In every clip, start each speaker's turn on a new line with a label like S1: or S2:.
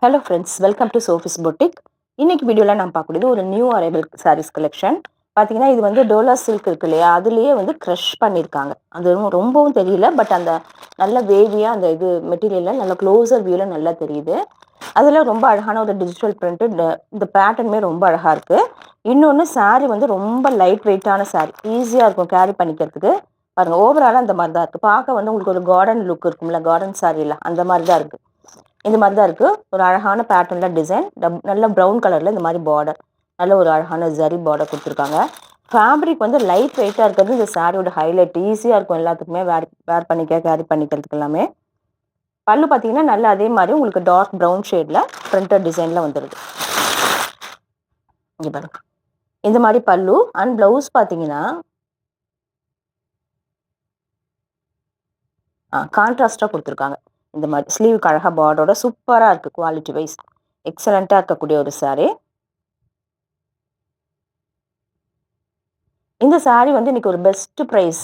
S1: Hello friends, welcome to Sophie's boutique. இன்னைக்கு வீடியோவில் நான் பார்க்கக்கூடியது ஒரு நியூ அரைவல் சாரீஸ் கலெக்ஷன். பார்த்தீங்கன்னா இது வந்து டோலா சில்க் இருக்கு இல்லையா, அதுலேயே வந்து க்ரஷ் பண்ணியிருக்காங்க. அது ரொம்பவும் தெரியல, பட் அந்த நல்ல வேவியாக அந்த இது மெட்டீரியலில் நல்ல க்ளோசர் வியூவில் நல்லா தெரியுது. அதில் ரொம்ப அழகான ஒரு டிஜிட்டல் பிரிண்ட்டு. இந்த பேட்டர்னுமே ரொம்ப அழகாக இருக்குது. இன்னொன்று சாரீ வந்து ரொம்ப லைட் வெயிட்டான சாரீ, ஈஸியாக இருக்கும் கேரி பண்ணிக்கிறதுக்கு. பாருங்கள், ஓவராலாக அந்த மாதிரி தான் இருக்குது. பார்க்க வந்து உங்களுக்கு ஒரு கார்டன் லுக் இருக்கும்ல, கார்டன் சாரீல அந்த மாதிரி தான் இருக்குது. இந்த மாதிரி தான் இருக்குது. ஒரு அழகான பேட்டர்னில் டிசைன், நல்ல ப்ரௌன் கலரில் இந்த மாதிரி பார்டர், நல்ல ஒரு அழகான ஜரி பார்டர் கொடுத்துருக்காங்க. ஃபேப்ரிக் வந்து லைட் வெயிட்டாக இருக்கிறது இந்த சாரியோட ஹைலைட். ஈஸியாக இருக்கும் எல்லாத்துக்குமே வேர் பண்ணிக்க, கேரி பண்ணிக்கிறதுக்கு எல்லாமே. பல்லு பார்த்தீங்கன்னா நல்ல அதே மாதிரி உங்களுக்கு டார்க் ப்ரௌன் ஷேடில் பிரிண்டட் டிசைனில் வந்துடுது. இங்கே பாருங்க, இந்த மாதிரி பல்லு. அண்ட் ப்ளவுஸ் பார்த்தீங்கன்னா கான்ட்ராஸ்டாக கொடுத்துருக்காங்க. இந்த மாதிரி ஸ்லீவுக்கு அழகாக பார்டரோட சூப்பராக இருக்குது. குவாலிட்டி வைஸ் எக்ஸலண்ட்டாக இருக்கக்கூடிய ஒரு சாரீ. இந்த சாரீ வந்து இன்னைக்கு ஒரு best price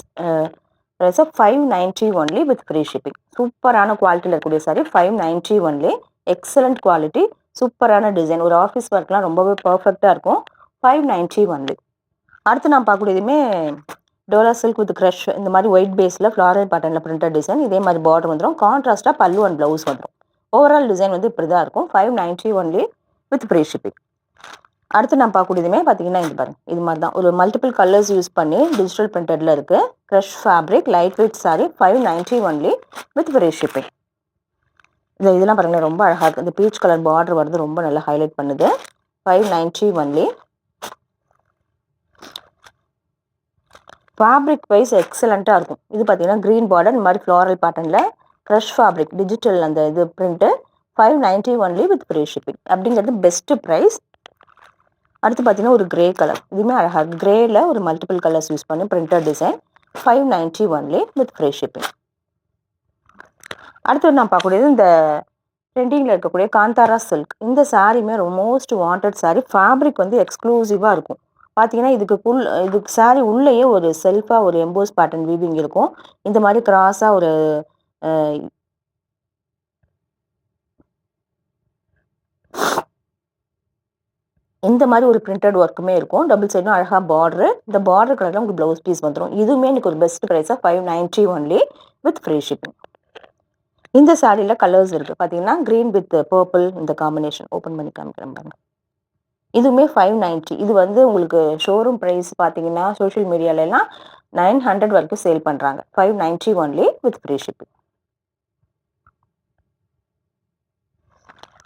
S1: of 590 only with free shipping. சூப்பரான குவாலிட்டியில் இருக்கக்கூடிய சாரீ, 590 ஒன்லி. எக்ஸலண்ட் குவாலிட்டி, சூப்பரான டிசைன். ஒரு ஆஃபீஸ் ஒர்க்லாம் ரொம்பவே பர்ஃபெக்டாக இருக்கும். 590 ஒன்லி. அடுத்து நான் பார்க்கக்கூடியதுமே டோலா சில்க் வித் க்ரஷ். இந்த மாதிரி ஒயிட் பேஸில் ஃப்ளாரல் பேட்டர்னில் பிரிண்டட் டிசைன். இதே மாதிரி பார்டர் வந்துடும். கான்ட்ராஸ்டாக பல்லு அண்ட் ப்ளவுஸ் வந்துடும். ஓவரால் டிசைன் வந்து இப்படி தான் இருக்கும். 590 ஒன்லி வித் ஃப்ரீ ஷிப்பிங். அடுத்து நான் பார்க்கக்கூடியதுமே பார்த்தீங்கன்னா இது பாருங்க, இது மாதிரி தான் ஒரு மல்டிபிள் கலர்ஸ் யூஸ் பண்ணி டிஜிட்டல் பிரிண்டடில் இருக்குது. Crush fabric, light weight sari, 590 only with free shipping. இதெல்லாம் பாருங்களேன், ரொம்ப அழகாக இருக்குது. இந்த பீச் கலர் பார்டர் வருது, ரொம்ப நல்லா ஹைலைட் பண்ணுது. 590 ஒன்லி. ஃபேப்ரிக் வைஸ் எக்ஸலண்ட்டாக இருக்கும். இது பார்த்தீங்கன்னா க்ரீன் பார்டர், இந்த மாதிரி ஃப்ளாரல் பேட்டர்னில் க்ரஷ் ஃபேப்ரிக் டிஜிட்டல் அந்த இது print. 590 only with free shipping அப்படிங்கிறது பெஸ்ட்டு ப்ரைஸ். அடுத்து பார்த்தீங்கன்னா ஒரு கிரே கலர், இதுவுமே அழகாக இருக்குது. கிரேயில் ஒரு மல்டிபிள் கலர்ஸ் யூஸ் பண்ணி printed design. 590 only with free shipping. அடுத்து நான் பார்க்கக்கூடியது இந்த ட்ரெண்டிங்கில் இருக்கக்கூடிய காந்தாரா சில்க். இந்த சாரீமே மோஸ்ட் வாண்டட் சாரீ. ஃபேப்ரிக் வந்து எக்ஸ்க்ளூசிவாக இருக்கும். பார்த்தீங்கன்னா இதுக்கு சாரீ உள்ளேயே ஒரு செல்ஃபாக ஒரு எம்போஸ் பேட்டர்ன் வீவிங் இருக்கும். இந்த மாதிரி கிராஸாக ஒரு இந்த மாதிரி ஒரு பிரிண்டட் ஒர்க்குமே இருக்கும். டபுள் சைடும் அழகாக பார்டரு. இந்த பார்டர் கலரில் உங்களுக்கு ப்ளவுஸ் பீஸ் வந்துடும். இதுவுமே எனக்கு ஒரு பெஸ்ட் ப்ரைஸாக 590 ஒன்லி வித் ஃப்ரீ ஷிப்பிங். இந்த சாரியில் கலர்ஸ் இருக்குது. பார்த்தீங்கன்னா க்ரீன் வித் பர்பிள், இந்த காம்பினேஷன் ஓப்பன் பண்ணி காமிக்கிறேன் பாருங்க. இதுவுமே 590. இது வந்து உங்களுக்கு ஷோரூம் ப்ரைஸ் பார்த்தீங்கன்னா சோஷியல் மீடியாலலாம் 900 வரைக்கும் சேல் பண்ணுறாங்க. 590 ஒன்லி வித் ஃப்ரீ ஷிப்பிங்.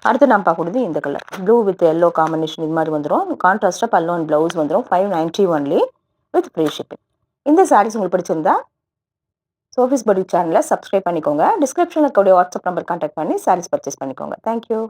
S1: அடுத்து நான் பார்க்கக்கூடியது இந்த colour, blue with yellow combination. இது மாதிரி வந்துடும். கான்ட்ராஸ்டாக பல்லு அண்ட் ப்ளவுஸ் வந்துடும். 590 ஒன்லி வித் ஃப்ரீ ஷிப்பிங். இந்த சாரீஸ் உங்களுக்கு பிடிச்சிருந்தா சோஃபிஸ் பொட்டிக் சேனலை சப்ஸ்கிரைப் பண்ணிக்கோங்க. டிஸ்கிரிப்ஷனில் இருக்கக்கூடிய வாட்ஸ்அப் நம்பர் கான்டாக்ட் பண்ணி சாரீஸ் பர்ச்சேஸ் பண்ணிக்கோங்க. தேங்க்யூ.